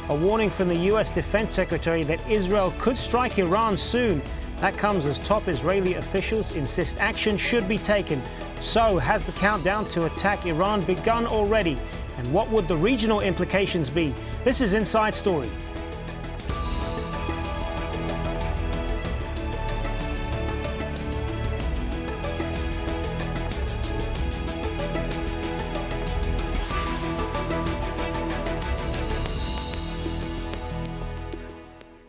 A warning from the US Defense Secretary that Israel could strike Iran soon. That comes as top Israeli officials insist action should be taken. So, has the countdown to attack Iran begun already? And what would the regional implications be? This is Inside Story.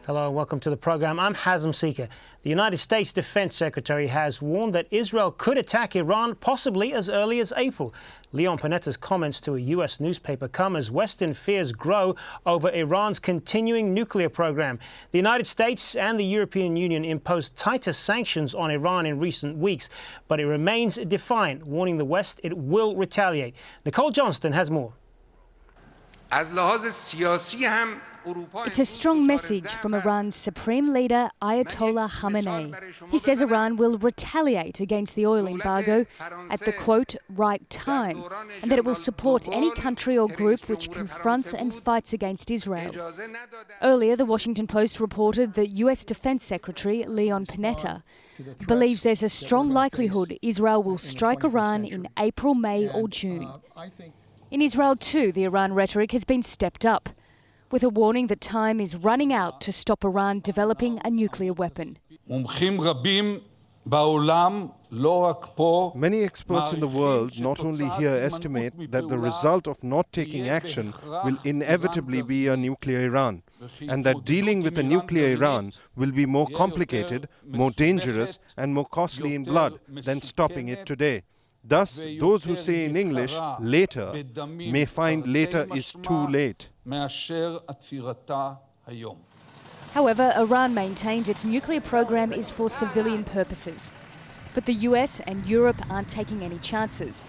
Hello and welcome to the program. I'm Hazem Seeker. The United States Defense Secretary has warned that Israel could attack Iran possibly as early as April. Leon Panetta's comments to a U.S. newspaper come as Western fears grow over Iran's continuing nuclear program. The United States and the European Union imposed tighter sanctions on Iran in recent weeks, but it remains defiant, warning the West it will retaliate. Nicole Johnston has more. It's a strong message from Iran's supreme leader, Ayatollah Khamenei. He says Iran will retaliate against the oil embargo at the, quote, right time, and that it will support any country or group which confronts and fights against Israel. Earlier, the Washington Post reported that US Defense Secretary Leon Panetta believes there's a strong likelihood Israel will strike Iran in April, May or June. In Israel too, the Iran rhetoric has been stepped up, with a warning that time is running out to stop Iran developing a nuclear weapon. Many experts in the world, not only here, estimate that the result of not taking action will inevitably be a nuclear Iran, and that dealing with a nuclear Iran will be more complicated, more dangerous, and more costly in blood than stopping it today. Thus, those who say in English, later, may find later is too late. However, Iran maintains its nuclear program is for civilian purposes. But the US and Europe aren't taking any chances.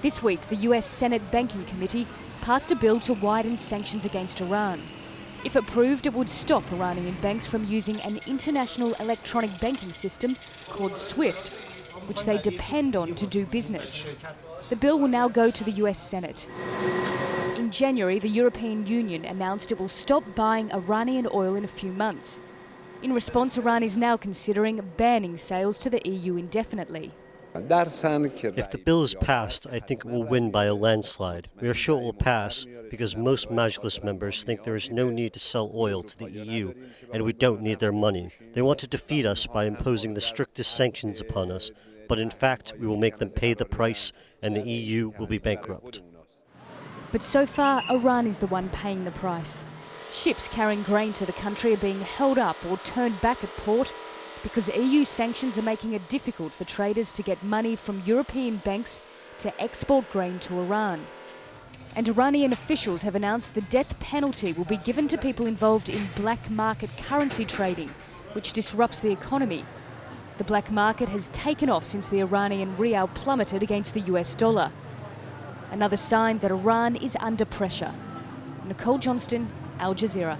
This week, the US Senate Banking Committee passed a bill to widen sanctions against Iran. If approved, it would stop Iranian banks from using an international electronic banking system called SWIFT, which they depend on to do business. The bill will now go to the US Senate. In January, the European Union announced it will stop buying Iranian oil in a few months. In response, Iran is now considering banning sales to the EU indefinitely. If the bill is passed, I think it will win by a landslide. We are sure it will pass because most Majlis members think there is no need to sell oil to the EU, and we don't need their money. They want to defeat us by imposing the strictest sanctions upon us, but in fact, we will make them pay the price, and the EU will be bankrupt. But so far, Iran is the one paying the price. Ships carrying grain to the country are being held up or turned back at port because EU sanctions are making it difficult for traders to get money from European banks to export grain to Iran. And Iranian officials have announced the death penalty will be given to people involved in black market currency trading, which disrupts the economy. The black market has taken off since the Iranian rial plummeted against the US dollar. Another sign that Iran is under pressure. Nicole Johnston, Al Jazeera.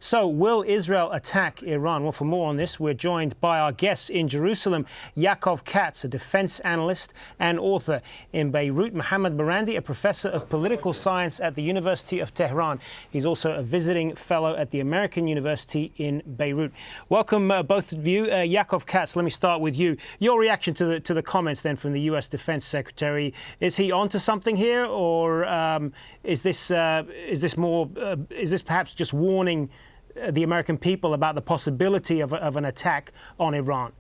So, will Israel attack Iran? Well, for more on this, we're joined by our guests in Jerusalem, Yaakov Katz, a defense analyst and author. In Beirut, Mohammad Marandi, a professor of political science at the University of Tehran. He's also a visiting fellow at the American University in Beirut. Welcome, both of you. Yaakov Katz, let me start with you. Your reaction to the comments then from the U.S. Defense Secretary. Is he onto something here, or is this perhaps just warning the American people about the possibility of an attack on Iran?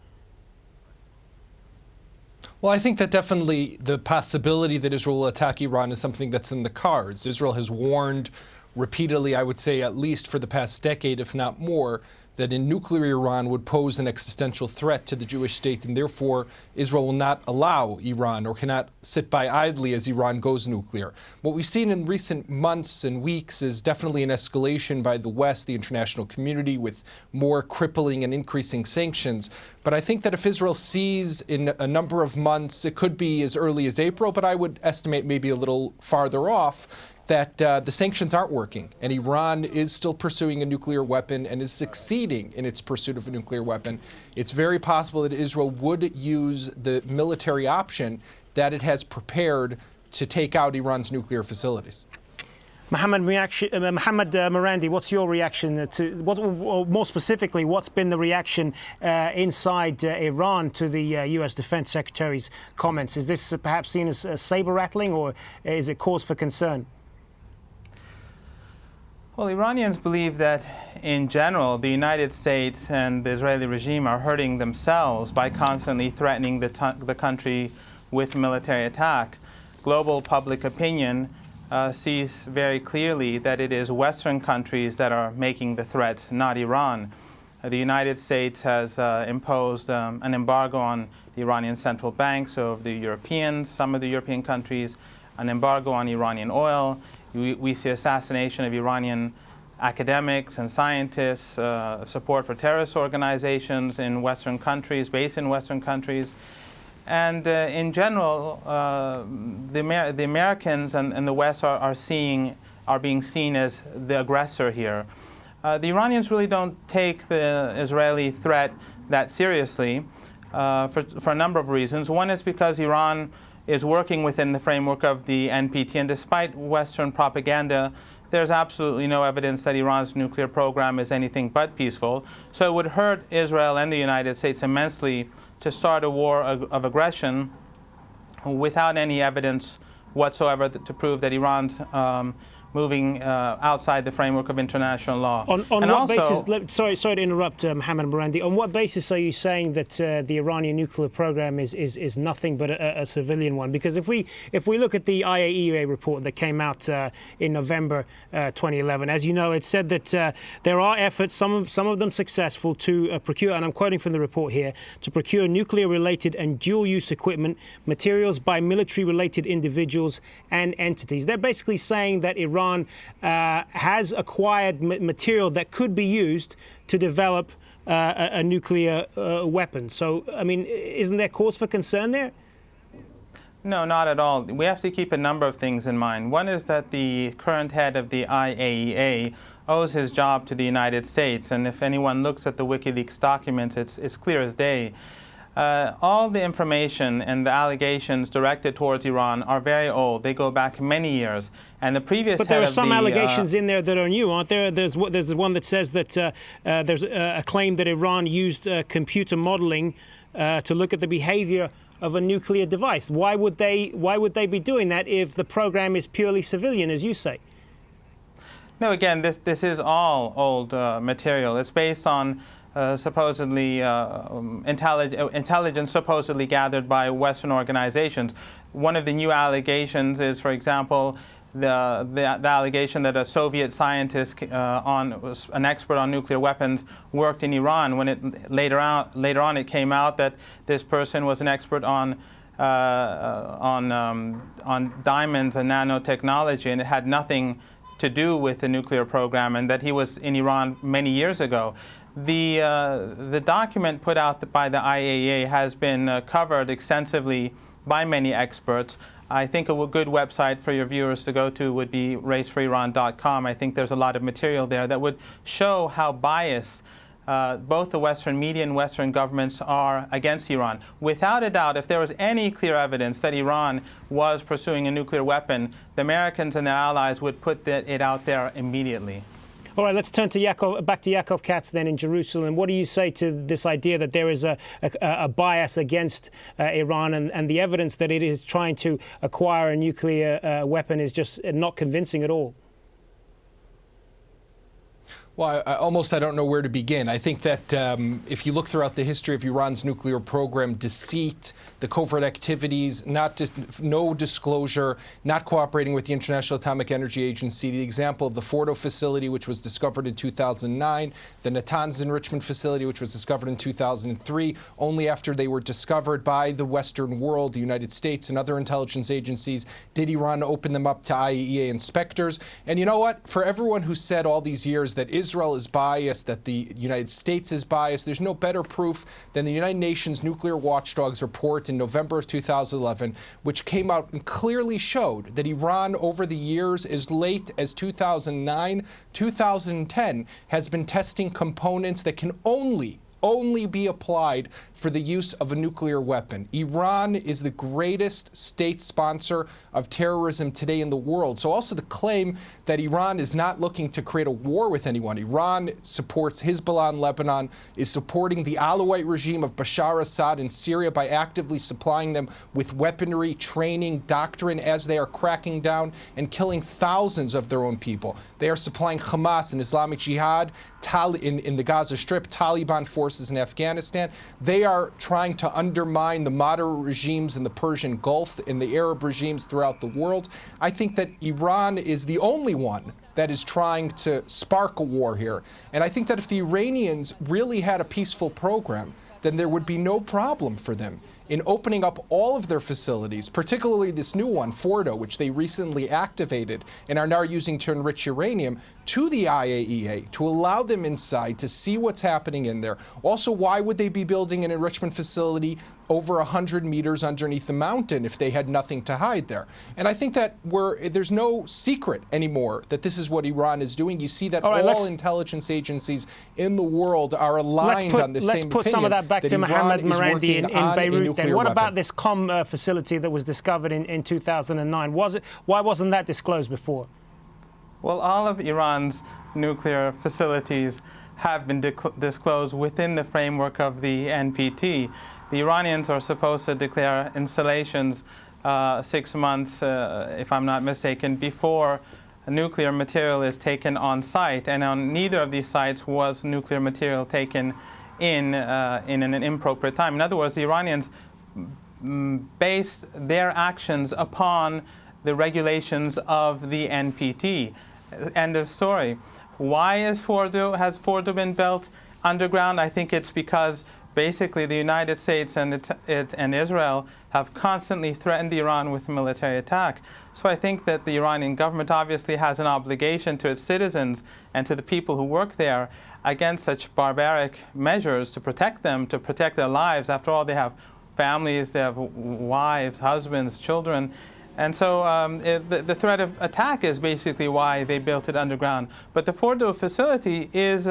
Well, I think that definitely the possibility that Israel will attack Iran is something that's in the cards. Israel has warned repeatedly, I would say at least for the past decade, if not more, that a nuclear Iran would pose an existential threat to the Jewish state, and therefore Israel will not allow Iran or cannot sit by idly as Iran goes nuclear. What we've seen in recent months and weeks is definitely an escalation by the West, the international community, with more crippling and increasing sanctions. But I think that if Israel sees in a number of months, it could be as early as April, but I would estimate maybe a little farther off, that the sanctions aren't working, and Iran is still pursuing a nuclear weapon and is succeeding in its pursuit of a nuclear weapon. It's very possible that Israel would use the military option that it has prepared to take out Iran's nuclear facilities. Mohammad Marandi, what's your reaction to, or more specifically, what's been the reaction inside Iran to the U.S. Defense Secretary's comments? Is this perhaps seen as saber-rattling, or is it cause for concern? Well, Iranians believe that, in general, the United States and the Israeli regime are hurting themselves by constantly threatening the country with military attack. Global public opinion sees very clearly that it is Western countries that are making the threats, not Iran. The United States has imposed an embargo on the Iranian central bank, so the Europeans, some of the European countries, an embargo on Iranian oil. We see assassination of Iranian academics and scientists, support for terrorist organizations in Western countries, based in Western countries. And in general, the Americans and the West are being seen as the aggressor here. The Iranians really don't take the Israeli threat that seriously for a number of reasons. One is because Iran is working within the framework of the NPT, and despite Western propaganda, there's absolutely no evidence that Iran's nuclear program is anything but peaceful. So it would hurt Israel and the United States immensely to start a war of aggression without any evidence whatsoever to prove that Iran's moving outside the framework of international law. On what basis? Sorry to interrupt, Mohammad Marandi. On what basis are you saying that the Iranian nuclear program is nothing but a civilian one? Because if we look at the IAEA report that came out in November 2011, as you know, it said that there are efforts, some of them successful, to procure, and I'm quoting from the report here, to procure nuclear-related and dual-use equipment, materials by military-related individuals and entities. They're basically saying that Iran has acquired material that could be used to develop a nuclear weapon. So, I mean, isn't there cause for concern there? No, not at all. We have to keep a number of things in mind. One is that the current head of the IAEA owes his job to the United States, and if anyone looks at the WikiLeaks documents, it's clear as day. All the information and the allegations directed towards Iran are very old. They go back many years. And the previous But head there are of some the, allegations in there that are new, aren't there? There's one that says that there's a claim that Iran used computer modeling to look at the behavior of a nuclear device. Why would they be doing that if the program is purely civilian, as you say? No, again, this is all old material. It's based on supposedly intelligence supposedly gathered by Western organizations. One of the new allegations is, for example, the allegation that a Soviet scientist, an expert on nuclear weapons, worked in Iran. When it later on it came out that this person was an expert on diamonds and nanotechnology, and it had nothing to do with the nuclear program, and that he was in Iran many years ago. The document put out by the IAEA has been covered extensively by many experts. I think a good website for your viewers to go to would be racefoриran.com. I think there's a lot of material there that would show how biased both the Western media and Western governments are against Iran. Without a doubt, if there was any clear evidence that Iran was pursuing a nuclear weapon, the Americans and their allies would put it out there immediately. All right, let's turn to back to Yaakov Katz then in Jerusalem. What do you say to this idea that there is a bias against Iran, and the evidence that it is trying to acquire a nuclear weapon is just not convincing at all? Well, I don't know where to begin. I think that if you look throughout the history of Iran's nuclear program, deceit, the covert activities, no disclosure, not cooperating with the International Atomic Energy Agency, the example of the Fordo facility, which was discovered in 2009, the Natanz enrichment facility, which was discovered in 2003, only after they were discovered by the Western world, the United States and other intelligence agencies, did Iran open them up to IAEA inspectors. And you know what? For everyone who said all these years that Israel is biased, that the United States is biased, there's no better proof than the United Nations Nuclear Watchdog's report in November of 2011, which came out and clearly showed that Iran, over the years, as late as 2009, 2010, has been testing components that can only only be applied for the use of a nuclear weapon. Iran is the greatest state sponsor of terrorism today in the world. So also the claim that Iran is not looking to create a war with anyone. Iran supports Hezbollah in Lebanon, is supporting the Alawite regime of Bashar Assad in Syria by actively supplying them with weaponry, training, doctrine as they are cracking down and killing thousands of their own people. They are supplying Hamas and Islamic Jihad in the Gaza Strip, Taliban forces in Afghanistan. They are trying to undermine the moderate regimes in the Persian Gulf and the Arab regimes throughout the world. I think that Iran is the only one that is trying to spark a war here. And I think that if the Iranians really had a peaceful program, then there would be no problem for them in opening up all of their facilities, particularly this new one, Fordo, which they recently activated and are now using to enrich uranium, to the IAEA, to allow them inside to see what's happening in there. Also, why would they be building an enrichment facility over 100 meters underneath the mountain if they had nothing to hide there? And I think that there's no secret anymore that this is what Iran is doing. You see that all intelligence agencies in the world are aligned on the same opinion. Let's put some of that back to Mohammad Marandi in Beirut then. What about this facility that was discovered in 2009? Why wasn't that disclosed before? Well, all of Iran's nuclear facilities have been disclosed within the framework of the NPT. The Iranians are supposed to declare installations 6 months, if I'm not mistaken, before nuclear material is taken on site. And on neither of these sites was nuclear material taken in an inappropriate time. In other words, the Iranians based their actions upon the regulations of the NPT. End of story. Why has Fordo been built underground? I think it's because basically the United States and Israel have constantly threatened Iran with military attack. So I think that the Iranian government obviously has an obligation to its citizens and to the people who work there against such barbaric measures to protect them, to protect their lives. After all, they have families, they have wives, husbands, children. And so the threat of attack is basically why they built it underground. But the Fordo facility is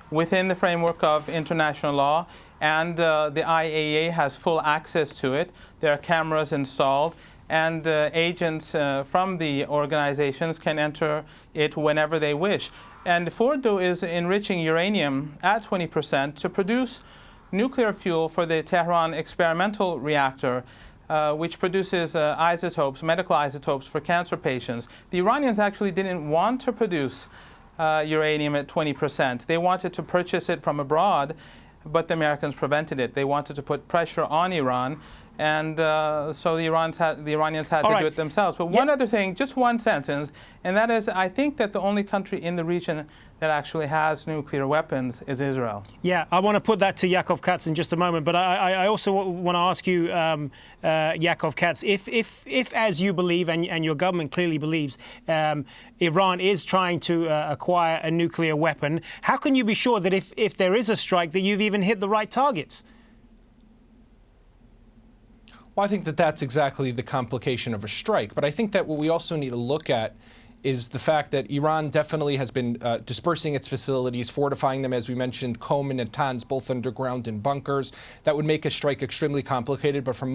within the framework of international law, and the IAEA has full access to it. There are cameras installed, and agents from the organizations can enter it whenever they wish. And Fordo is enriching uranium at 20% to produce nuclear fuel for the Tehran experimental reactor, which produces isotopes, medical isotopes for cancer patients. The Iranians actually didn't want to produce uranium at 20%. They wanted to purchase it from abroad, but the Americans prevented it. They wanted to put pressure on Iran, and so the Iranians had to do it themselves. But one other thing, just one sentence, and that is, I think that the only country in the region that actually has nuclear weapons is Israel. Yeah, I want to put that to Yaakov Katz in just a moment, but I also want to ask you, Yaakov Katz, if as you believe, and your government clearly believes, Iran is trying to acquire a nuclear weapon, how can you be sure that if there is a strike that you've even hit the right targets? Well, I think that that's exactly the complication of a strike. But I think that what we also need to look at is the fact that Iran definitely has been dispersing its facilities, fortifying them, as we mentioned, Qom and Natanz, both underground in bunkers. That would make a strike extremely complicated. But from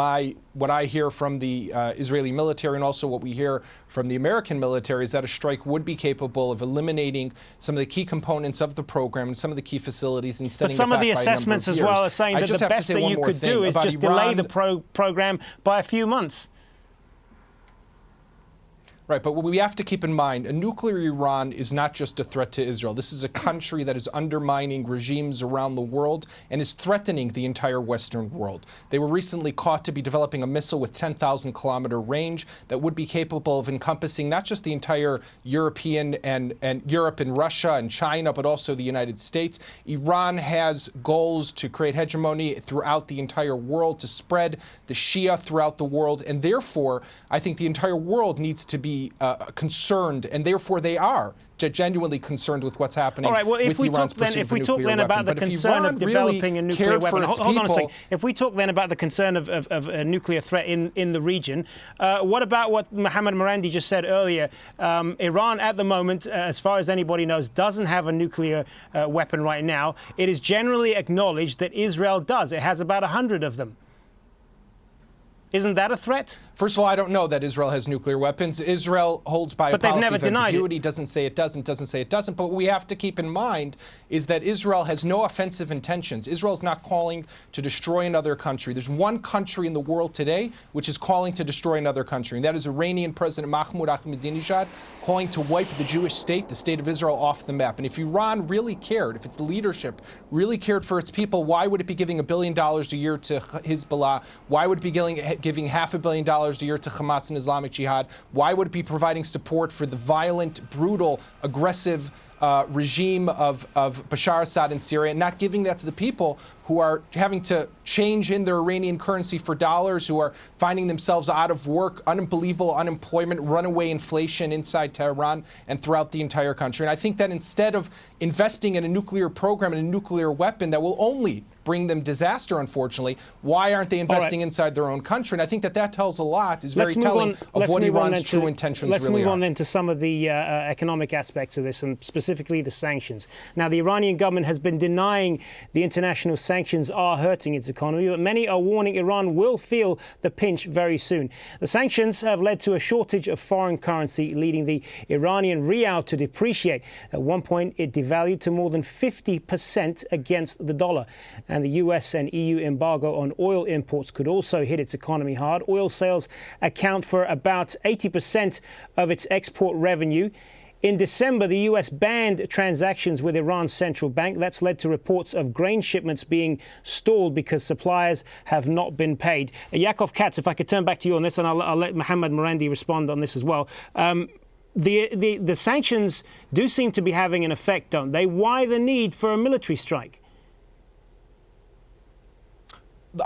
what I hear from the Israeli military, and also what we hear from the American military, is that a strike would be capable of eliminating some of the key components of the program and some of the key facilities and setting it back by a number of years. But some of the assessments as well are saying that the best that you could do is just delay the program by a few months. Right, but what we have to keep in mind, a nuclear Iran is not just a threat to Israel. This is a country that is undermining regimes around the world and is threatening the entire Western world. They were recently caught to be developing a missile with 10,000-kilometer range that would be capable of encompassing not just the entire European and Europe and Russia and China, but also the United States. Iran has goals to create hegemony throughout the entire world, to spread the Shia throughout the world, and therefore, I think the entire world needs to be be concerned, and therefore they are genuinely concerned with what's happening. All right. Well, if we talk then about the concern of developing a nuclear weapon, hold on a second. If we talk then about the concern of a nuclear threat in the region, what about what Mohammad Marandi just said earlier? Iran, at the moment, as far as anybody knows, doesn't have a nuclear weapon right now. It is generally acknowledged that Israel does. It has about 100 of them. Isn't that a threat? First of all, I don't know that Israel has nuclear weapons. Israel holds by a policy of ambiguity, doesn't say it doesn't say it doesn't. But what we have to keep in mind is that Israel has no offensive intentions. Israel is not calling to destroy another country. There's one country in the world today which is calling to destroy another country, and that is Iranian President Mahmoud Ahmadinejad calling to wipe the Jewish state, the state of Israel, off the map. And if Iran really cared, if its leadership really cared for its people, why would it be giving $1 billion a year to Hezbollah? Why would it be giving $500 million a year to Hamas and Islamic Jihad? Why would it be providing support for the violent, brutal, aggressive regime of Bashar Assad in Syria, and not giving that to the people who are having to change in their Iranian currency for dollars, who are finding themselves out of work, unbelievable unemployment, runaway inflation inside Tehran and throughout the entire country. And I think that instead of investing in a nuclear program and a nuclear weapon that will only bring them disaster, unfortunately, why aren't they investing inside their own country? And I think that tells a lot, is very telling of what Iran's true intentions really are. Let's move on then to some of the economic aspects of this, and specifically the sanctions. Now, the Iranian government has been denying the international sanctions are hurting its economy, but many are warning Iran will feel the pinch very soon. The sanctions have led to a shortage of foreign currency, leading the Iranian rial to depreciate. At one point, it devalued to more than 50% against the dollar. And the US and EU embargo on oil imports could also hit its economy hard. Oil sales account for about 80% of its export revenue. In December, the US banned transactions with Iran's central bank. That's led to reports of grain shipments being stalled because suppliers have not been paid. Yaakov Katz, if I could turn back to you on this, and I'll let Mohammad Marandi respond on this as well. The sanctions do seem to be having an effect, don't they? Why the need for a military strike?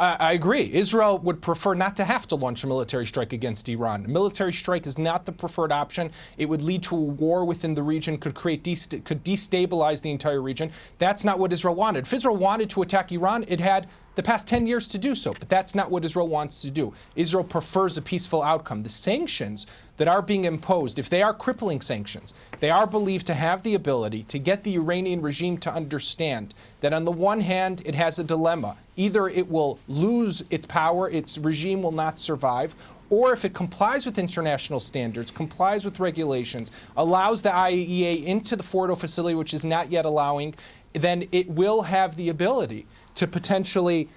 I agree. Israel would prefer not to have to launch a military strike against Iran. A military strike is not the preferred option. It would lead to a war within the region, could destabilize the entire region. That's not what Israel wanted. If Israel wanted to attack Iran, it had the past 10 years to do so, but that's not what Israel wants to do. Israel prefers a peaceful outcome. The sanctions that are being imposed, if they are crippling sanctions, they are believed to have the ability to get the Iranian regime to understand that on the one hand, it has a dilemma. Either it will lose its power, its regime will not survive, or if it complies with international standards, complies with regulations, allows the IAEA into the Fordo facility, which is not yet allowing, then it will have the ability to potentially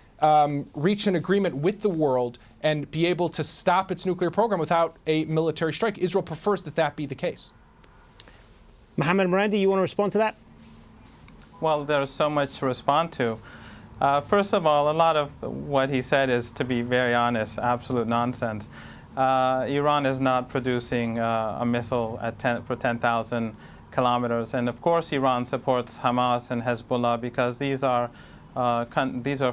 reach an agreement with the world and be able to stop its nuclear program without a military strike. Israel prefers that that be the case. Mohammad Marandi, you want to respond to that? Well, there's so much to respond to. First of all, a lot of what he said is, to be very honest, absolute nonsense. Iran is not producing a missile for 10,000 kilometers. And of course, Iran supports Hamas and Hezbollah because these are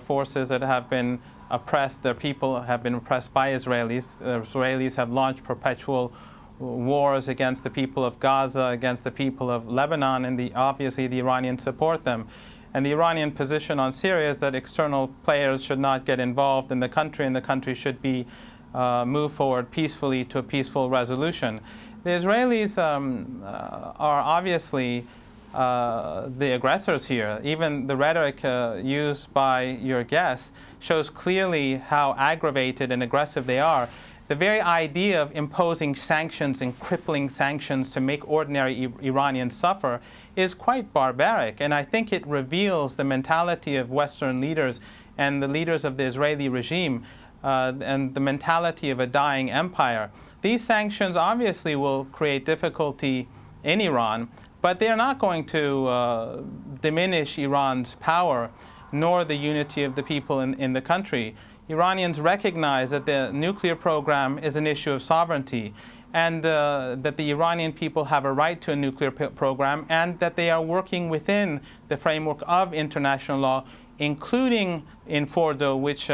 forces that have been oppressed. Their people have been oppressed by Israelis. The Israelis have launched perpetual wars against the people of Gaza, against the people of Lebanon, and obviously the Iranians support them. And the Iranian position on Syria is that external players should not get involved in the country, and the country should be move forward peacefully to a peaceful resolution. The Israelis are obviously the aggressors here. Even the rhetoric used by your guests shows clearly how aggravated and aggressive they are. The very idea of imposing sanctions and crippling sanctions to make ordinary Iranians suffer is quite barbaric, and I think it reveals the mentality of Western leaders and the leaders of the Israeli regime and the mentality of a dying empire. These sanctions obviously will create difficulty in Iran, but they are not going to diminish Iran's power nor the unity of the people in the country. Iranians recognize that the nuclear program is an issue of sovereignty, and that the Iranian people have a right to a nuclear program, and that they are working within the framework of international law, including in Fordo, which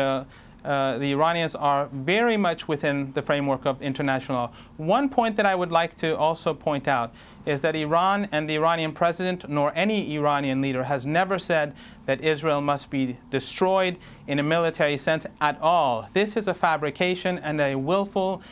the Iranians are very much within the framework of international law. One point that I would like to also point out is that Iran and the Iranian president, nor any Iranian leader, has never said that Israel must be destroyed in a military sense at all. This is a fabrication and a willful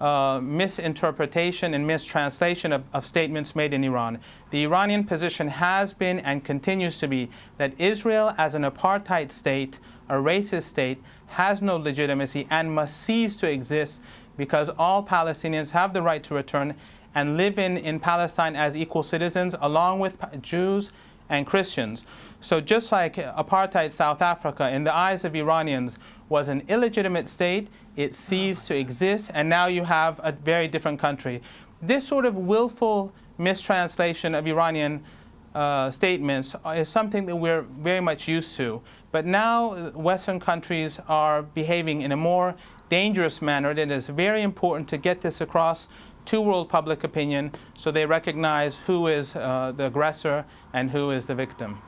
misinterpretation and mistranslation of statements made in Iran. The Iranian position has been and continues to be that Israel as an apartheid state, a racist state, has no legitimacy and must cease to exist because all Palestinians have the right to return and live in Palestine as equal citizens along with Jews and Christians. So just like apartheid South Africa, in the eyes of Iranians, was an illegitimate state, it ceased to exist, and now you have a very different country. This sort of willful mistranslation of Iranian statements is something that we're very much used to. But now Western countries are behaving in a more dangerous manner. It is very important to get this across to world public opinion so they recognize who is the aggressor and who is the victim.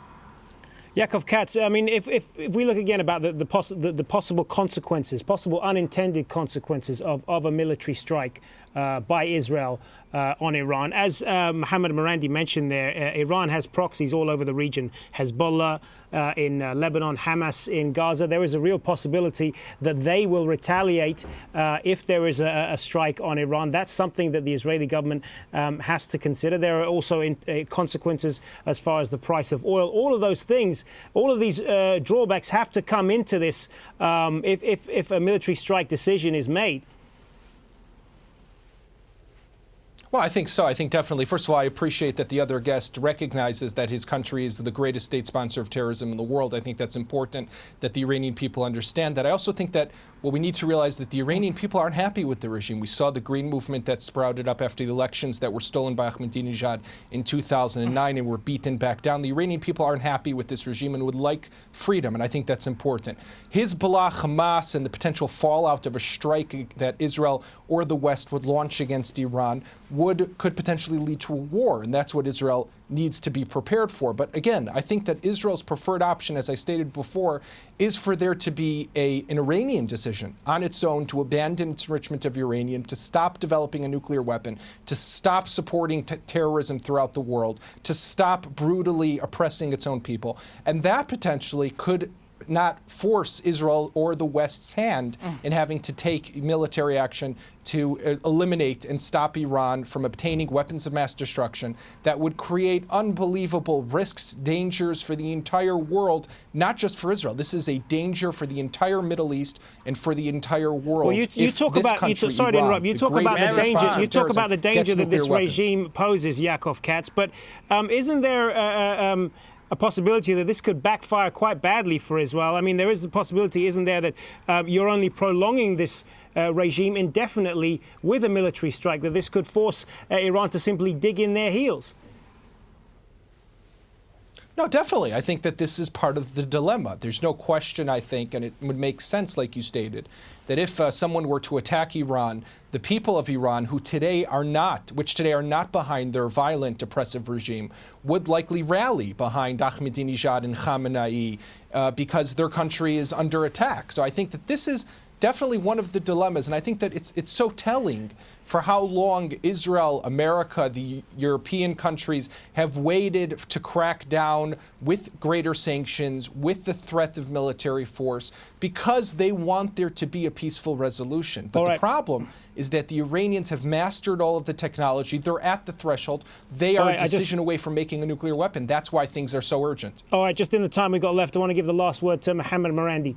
Yaakov Katz, I mean, if we look again about the possible consequences, possible unintended consequences of a military strike by Israel on Iran, as Mohammad Marandi mentioned there, Iran has proxies all over the region, Hezbollah in Lebanon, Hamas in Gaza. There is a real possibility that they will retaliate if there is a strike on Iran. That's something that the Israeli government has to consider. There are also consequences as far as the price of oil. All of those things, all of these drawbacks have to come into this if a military strike decision is made. Well, I think so. I think definitely. First of all, I appreciate that the other guest recognizes that his country is the greatest state sponsor of terrorism in the world. I think that's important that the Iranian people understand that. I also think that what we need to realize that the Iranian people aren't happy with the regime. We saw the Green Movement that sprouted up after the elections that were stolen by Ahmadinejad in 2009 and were beaten back down. The Iranian people aren't happy with this regime and would like freedom, and I think that's important. Hezbollah, Hamas, and the potential fallout of a strike that Israel or the West would launch against Iran could potentially lead to a war, and that's what Israel needs to be prepared for. But again, I think that Israel's preferred option, as I stated before, is for there to be an Iranian decision on its own to abandon its enrichment of uranium, to stop developing a nuclear weapon, to stop supporting terrorism throughout the world, to stop brutally oppressing its own people. And that potentially could not force Israel or the West's hand in having to take military action to eliminate and stop Iran from obtaining weapons of mass destruction that would create unbelievable risks, dangers for the entire world, not just for Israel. This is a danger for the entire Middle East and for the entire world. Well, you talk about the danger that this regime poses, Yaakov Katz, but isn't there a possibility that this could backfire quite badly for Israel? I mean, there is the possibility, isn't there, that you're only prolonging this regime indefinitely with a military strike, that this could force Iran to simply dig in their heels? No, definitely. I think that this is part of the dilemma. There's no question, I think, and it would make sense, like you stated, that if someone were to attack Iran, the people of Iran, which today are not behind their violent, oppressive regime, would likely rally behind Ahmadinejad and Khamenei because their country is under attack. So I think that this is definitely one of the dilemmas, and I think that it's so telling for how long Israel, America, the European countries have waited to crack down with greater sanctions, with the threat of military force, because they want there to be a peaceful resolution. But the problem is that the Iranians have mastered all of the technology. They're at the threshold. They are a decision away from making a nuclear weapon. That's why things are so urgent. All right, just in the time we've got left, I want to give the last word to Mohammad Marandi.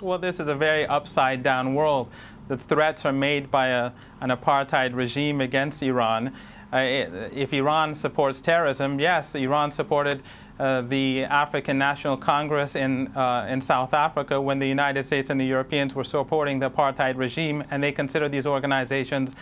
Well, this is a very upside-down world. The threats are made by an apartheid regime against Iran. If Iran supports terrorism, yes, Iran supported the African National Congress in South Africa when the United States and the Europeans were supporting the apartheid regime, and they consider these organizations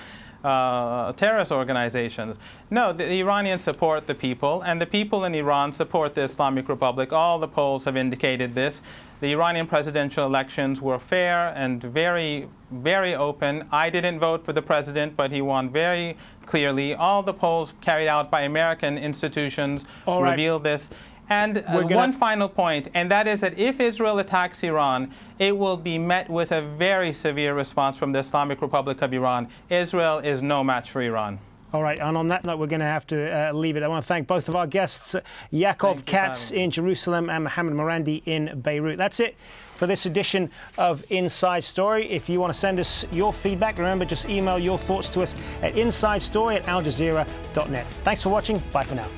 terrorist organizations. No, the Iranians support the people, and the people in Iran support the Islamic Republic. All the polls have indicated this. The Iranian presidential elections were fair and very, very open. I didn't vote for the president, but he won very clearly. All the polls carried out by American institutions reveal this. And one final point, and that is that if Israel attacks Iran, it will be met with a very severe response from the Islamic Republic of Iran. Israel is no match for Iran. All right, and on that note, we're going to have to leave it. I want to thank both of our guests, Yaakov Katz in Jerusalem and Mohammad Marandi in Beirut. That's it for this edition of Inside Story. If you want to send us your feedback, remember, just email your thoughts to us at insidestory@aljazeera.net. Thanks for watching. Bye for now.